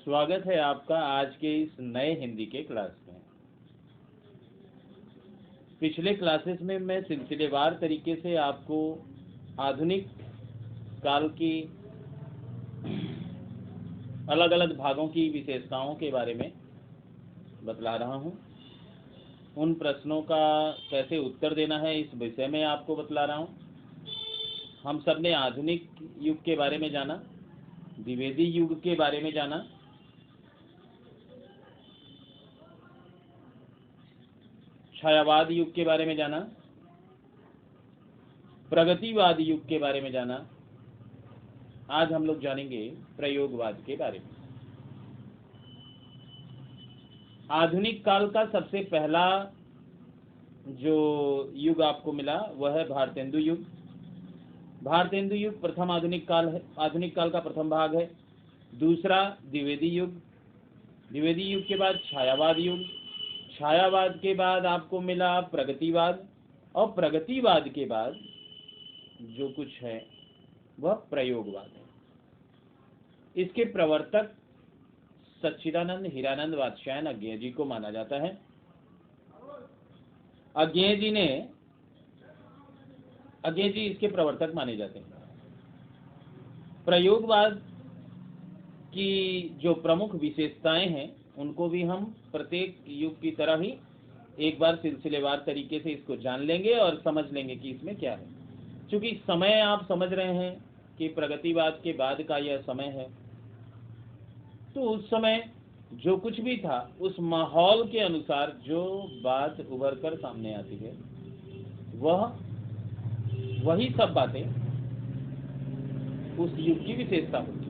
स्वागत है आपका आज के इस नए हिंदी के क्लास में। पिछले क्लासेस में मैं सिलसिलेवार तरीके से आपको आधुनिक काल की अलग अलग भागों की विशेषताओं के बारे में बतला रहा हूँ। उन प्रश्नों का कैसे उत्तर देना है इस विषय में आपको बतला रहा हूँ। हम सब ने आधुनिक युग के बारे में जाना, द्विवेदी युग के बारे में जाना, छायावाद युग के बारे में जाना, प्रगतिवाद युग के बारे में जाना। आज हम लोग जानेंगे प्रयोगवाद के बारे में। आधुनिक काल का सबसे पहला जो युग आपको मिला वह है भारतेंदु युग। भारतेंदु युग प्रथम आधुनिक काल है, आधुनिक काल का प्रथम भाग है। दूसरा द्विवेदी युग, द्विवेदी युग के बाद छायावाद युग, छायावाद के बाद आपको मिला प्रगतिवाद, और प्रगतिवाद के बाद जो कुछ है वह प्रयोगवाद है। इसके प्रवर्तक सच्चिदानंद हीरानंद वात्स्यायन अज्ञेय जी को माना जाता है। अज्ञेय जी इसके प्रवर्तक माने जाते हैं। प्रयोगवाद की जो प्रमुख विशेषताएं हैं उनको भी हम प्रत्येक युग की तरह ही एक बार सिलसिलेवार तरीके से इसको जान लेंगे और समझ लेंगे कि इसमें क्या है। क्योंकि समय आप समझ रहे हैं कि प्रगतिवाद के बाद का यह समय है, तो उस समय जो कुछ भी था उस माहौल के अनुसार जो बात उभर कर सामने आती है वही सब बातें उस युग की विशेषता होती।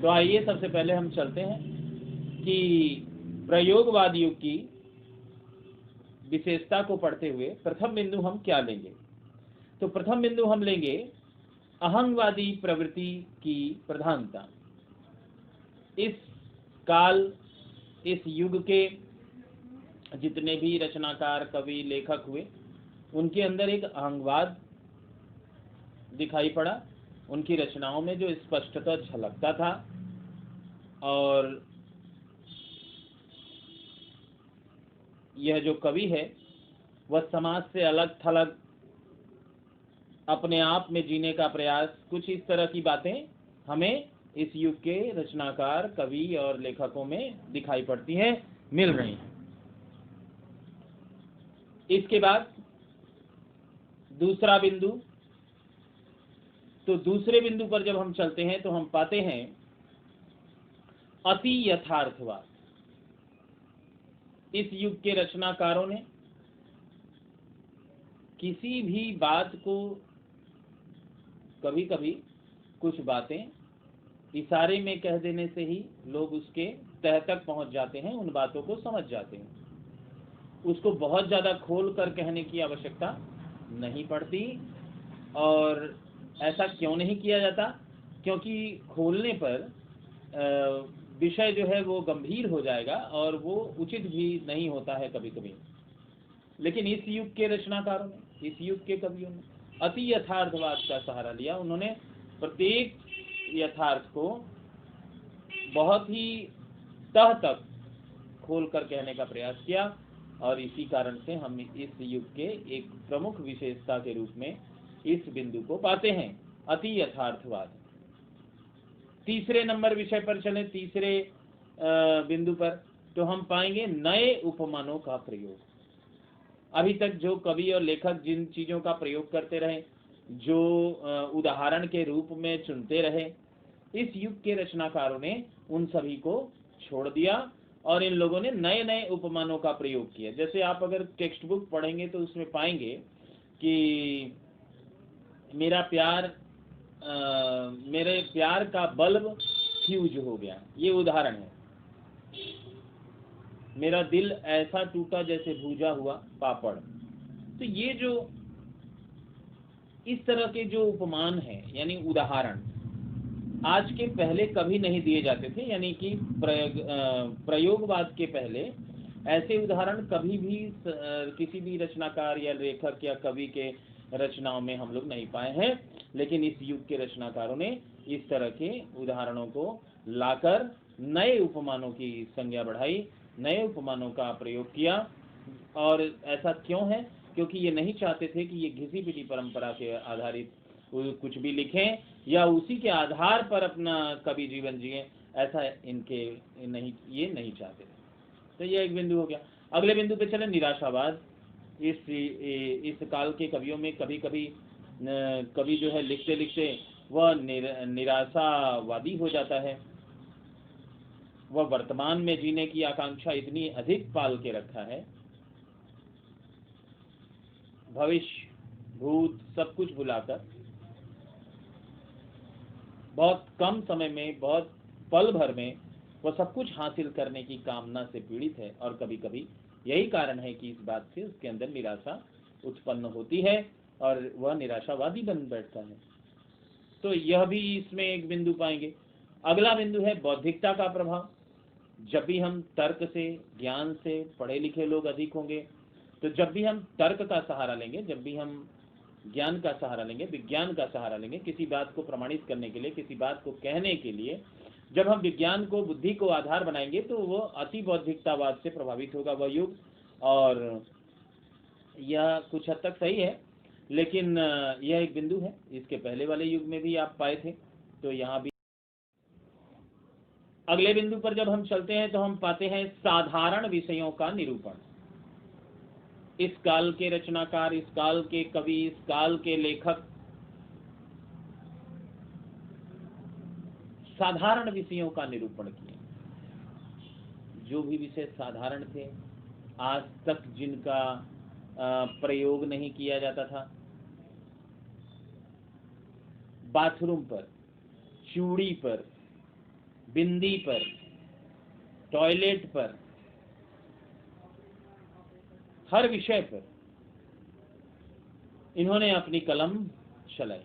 तो आइए सबसे पहले हम चलते हैं कि प्रयोगवाद युग की विशेषता को पढ़ते हुए प्रथम बिंदु हम क्या लेंगे। तो प्रथम बिंदु हम लेंगे अहंगवादी प्रवृत्ति की प्रधानता। इस काल, इस युग के जितने भी रचनाकार, कवि, लेखक हुए, उनके अंदर एक अहंगवाद दिखाई पड़ा। उनकी रचनाओं में जो स्पष्टता झलकता था, और यह जो कवि है वह समाज से अलग थलग अपने आप में जीने का प्रयास, कुछ इस तरह की बातें हमें इस युग के रचनाकार, कवि और लेखकों में दिखाई पड़ती हैं, मिल रही हैं। इसके बाद दूसरा बिंदु, तो दूसरे बिंदु पर जब हम चलते हैं तो हम पाते हैं अति यथार्थवाद। इस युग के रचनाकारों ने किसी भी बात को, कभी कभी कुछ बातें इशारे में कह देने से ही लोग उसके तह तक पहुंच जाते हैं, उन बातों को समझ जाते हैं। उसको बहुत ज्यादा खोल कर कहने की आवश्यकता नहीं पड़ती। और ऐसा क्यों नहीं किया जाता? क्योंकि खोलने पर विषय जो है वो गंभीर हो जाएगा और वो उचित भी नहीं होता है कभी कभी। लेकिन इस युग के रचनाकारों ने, इस युग के कवियों ने अति यथार्थवाद का सहारा लिया। उन्होंने प्रत्येक यथार्थ को बहुत ही तह तक खोल कर कहने का प्रयास किया, और इसी कारण से हम इस युग के एक प्रमुख विशेषता के रूप में इस बिंदु को पाते हैं, अति यथार्थवाद। तीसरे नंबर विषय पर चले, तीसरे बिंदु पर, तो हम पाएंगे नए उपमानों का प्रयोग। अभी तक जो कवि और लेखक जिन चीजों का प्रयोग करते रहे, जो उदाहरण के रूप में चुनते रहे, इस युग के रचनाकारों ने उन सभी को छोड़ दिया और इन लोगों ने नए नए उपमानों का प्रयोग किया। जैसे आप अगर टेक्स्ट बुक पढ़ेंगे तो उसमें पाएंगे कि मेरे प्यार का बल्ब फ्यूज हो गया, ये उदाहरण है। मेरा दिल ऐसा टूटा जैसे भूजा हुआ पापड़। तो ये जो इस तरह के जो उपमान है, यानी उदाहरण, आज के पहले कभी नहीं दिए जाते थे। यानी कि प्रयोगवाद के पहले ऐसे उदाहरण कभी भी किसी भी रचनाकार या लेखक या कवि के रचनाओं में हम लोग नहीं पाए हैं। लेकिन इस युग के रचनाकारों ने इस तरह के उदाहरणों को लाकर नए उपमानों की संज्ञा बढ़ाई, नए उपमानों का प्रयोग किया। और ऐसा क्यों है? क्योंकि ये नहीं चाहते थे कि ये घिसी पिटी परंपरा के आधारित कुछ भी लिखें या उसी के आधार पर अपना कवि जीवन जिए, ऐसा इनके नहीं, ये नहीं चाहते थे। तो ये एक बिंदु हो गया। अगले बिंदु पे चले, निराशावाद। इस काल के कवियों में कभी कभी कवि जो है लिखते लिखते वह निराशावादी हो जाता है। वह वर्तमान में जीने की आकांक्षा इतनी अधिक पाल के रखा है, भविष्य भूत सब कुछ भुलाकर बहुत कम समय में, बहुत पल भर में वह सब कुछ हासिल करने की कामना से पीड़ित है। और कभी कभी यही कारण है कि इस बात से उसके अंदर निराशा उत्पन्न होती है और वह निराशावादी बन बैठता है। तो यह भी इसमें एक बिंदु पाएंगे। अगला बिंदु है बौद्धिकता का प्रभाव। जब भी हम तर्क से, ज्ञान से, पढ़े लिखे लोग अधिक होंगे, तो जब भी हम तर्क का सहारा लेंगे, जब भी हम ज्ञान का सहारा लेंगे, विज्ञान का सहारा लेंगे, किसी बात को प्रमाणित करने के लिए, किसी बात को कहने के लिए, जब हम विज्ञान को, बुद्धि को आधार बनाएंगे, तो वो अति बौद्धिकतावाद से प्रभावित होगा वह युग। और यह कुछ हद तक सही है, लेकिन यह एक बिंदु है। इसके पहले वाले युग में भी आप पाए थे, तो यहाँ भी। अगले बिंदु पर जब हम चलते हैं तो हम पाते हैं साधारण विषयों का निरूपण। इस काल के रचनाकार, इस काल के कवि, इस काल के लेखक साधारण विषयों का निरूपण किए। जो भी विषय साधारण थे, आज तक जिनका प्रयोग नहीं किया जाता था, बाथरूम पर, चूड़ी पर, बिंदी पर, टॉयलेट पर, हर विषय पर इन्होंने अपनी कलम चलाई।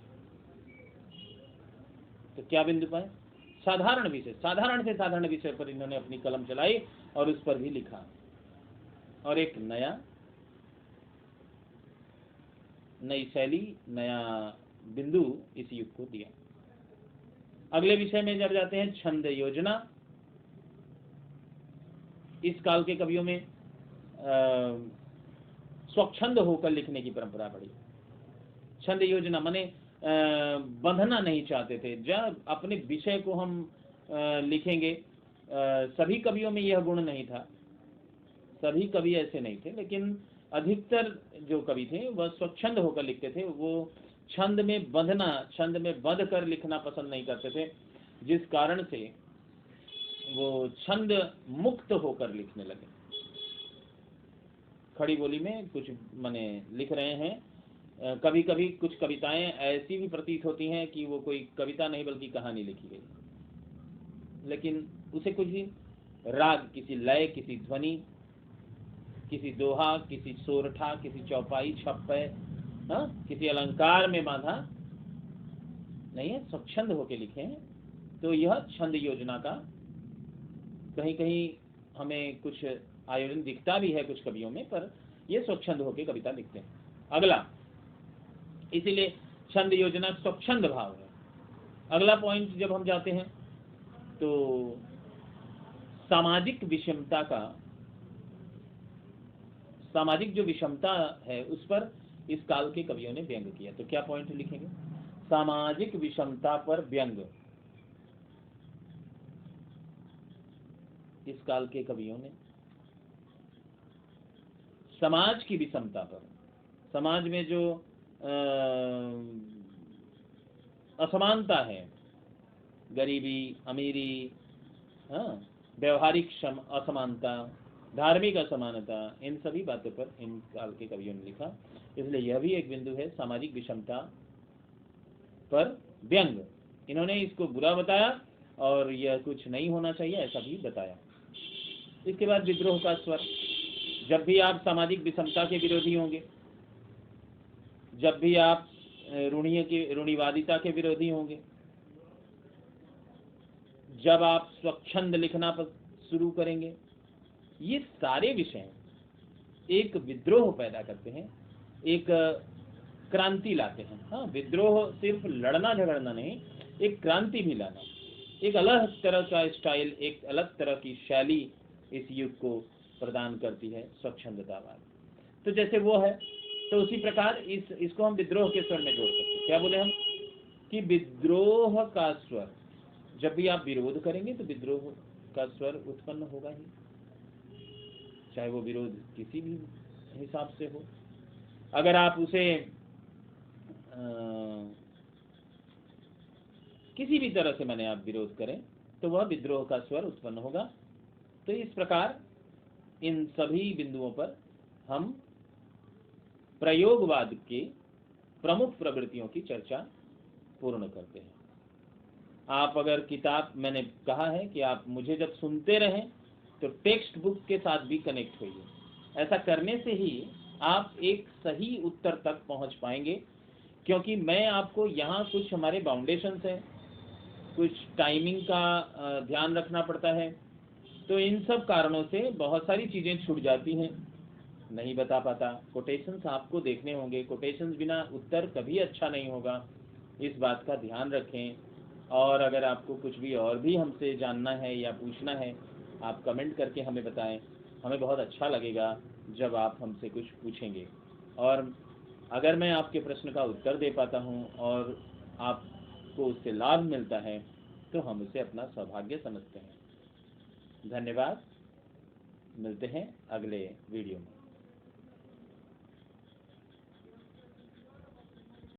तो क्या बिंदु पाए? साधारण विषय, साधारण से साधारण विषय पर इन्होंने अपनी कलम चलाई और उस पर भी लिखा और एक नई शैली, नया बिंदु इस युग को दिया। अगले विषय में जब जाते हैं छंद योजना। इस काल के कवियों में स्वच्छंद होकर लिखने की परंपरा बढ़ी। छंद योजना माने बंधना नहीं चाहते थे। जब अपने विषय को हम लिखेंगे, सभी कवियों में यह गुण नहीं था, सभी कवि ऐसे नहीं थे, लेकिन अधिकतर जो कवि थे वह स्वच्छंद होकर लिखते थे। वो छंद में बंधना, छंद में बंध कर लिखना पसंद नहीं करते थे, जिस कारण से वो छंद मुक्त होकर लिखने लगे। खड़ी बोली में कुछ माने लिख रहे हैं, कभी कभी कुछ कविताएं ऐसी भी प्रतीत होती हैं कि वो कोई कविता नहीं बल्कि कहानी लिखी गई, लेकिन उसे कुछ भी राग, किसी लय, किसी ध्वनि, किसी दोहा, किसी सोरठा, किसी चौपाई, छप्पे, किसी अलंकार में बांधा नहीं है, स्वच्छंद होके लिखे हैं। तो यह छंद योजना का कहीं कहीं हमें कुछ आयोजन दिखता भी है कुछ कवियों में, पर ये स्वच्छंद होके कविता लिखते हैं। अगला, इसीलिए छंद योजना स्वच्छंद भाव है। अगला पॉइंट जब हम जाते हैं तो सामाजिक विषमता का, सामाजिक जो विषमता है उस पर इस काल के कवियों ने व्यंग किया। तो क्या पॉइंट लिखेंगे? सामाजिक विषमता पर व्यंग। इस काल के कवियों ने समाज की विषमता पर, समाज में जो असमानता है, गरीबी, अमीरी, व्यवहारिक असमानता, धार्मिक असमानता, इन सभी बातों पर इन काल के कवियों ने लिखा। इसलिए यह भी एक बिंदु है, सामाजिक विषमता पर व्यंग। इन्होंने इसको बुरा बताया और यह कुछ नहीं होना चाहिए ऐसा भी बताया। इसके बाद विद्रोह का स्वर। जब भी आप सामाजिक विषमता के विरोधी होंगे, जब भी आप रूढ़िवादिता के विरोधी होंगे, जब आप स्वच्छंद लिखना शुरू करेंगे, ये सारे विषय एक विद्रोह पैदा करते हैं, एक क्रांति लाते हैं। हाँ, विद्रोह सिर्फ लड़ना झगड़ना नहीं, एक क्रांति भी लाना, एक अलग तरह का स्टाइल, एक अलग तरह की शैली इस युग को प्रदान करती है स्वच्छंदतावाद। तो जैसे वो है, तो उसी प्रकार इसको हम विद्रोह के स्वर में जोड़ सकते हैं। क्या बोले हम कि विद्रोह का स्वर, जब भी आप विरोध करेंगे तो विद्रोह का स्वर उत्पन्न होगा ही, चाहे वो विरोध किसी भी हिसाब से हो। अगर आप उसे किसी भी तरह से माने आप विरोध करें तो वह विद्रोह का स्वर उत्पन्न होगा। तो इस प्रकार इन सभी बिंदुओं पर हम प्रयोगवाद के प्रमुख प्रवृत्तियों की चर्चा पूर्ण करते हैं। आप अगर किताब, मैंने कहा है कि आप मुझे जब सुनते रहें तो टेक्स्ट बुक के साथ भी कनेक्ट होइए। ऐसा करने से ही आप एक सही उत्तर तक पहुंच पाएंगे, क्योंकि मैं आपको यहाँ कुछ हमारे बाउंडेशंस हैं, कुछ टाइमिंग का ध्यान रखना पड़ता है, तो इन सब कारणों से बहुत सारी चीज़ें छूट जाती हैं, नहीं बता पाता। कोटेशंस आपको देखने होंगे, कोटेशंस बिना उत्तर कभी अच्छा नहीं होगा, इस बात का ध्यान रखें। और अगर आपको कुछ भी और भी हमसे जानना है या पूछना है, आप कमेंट करके हमें बताएं। हमें बहुत अच्छा लगेगा जब आप हमसे कुछ पूछेंगे, और अगर मैं आपके प्रश्न का उत्तर दे पाता हूं और आपको उससे लाभ मिलता है तो हम उसे अपना सौभाग्य समझते हैं। धन्यवाद, मिलते हैं अगले वीडियो में।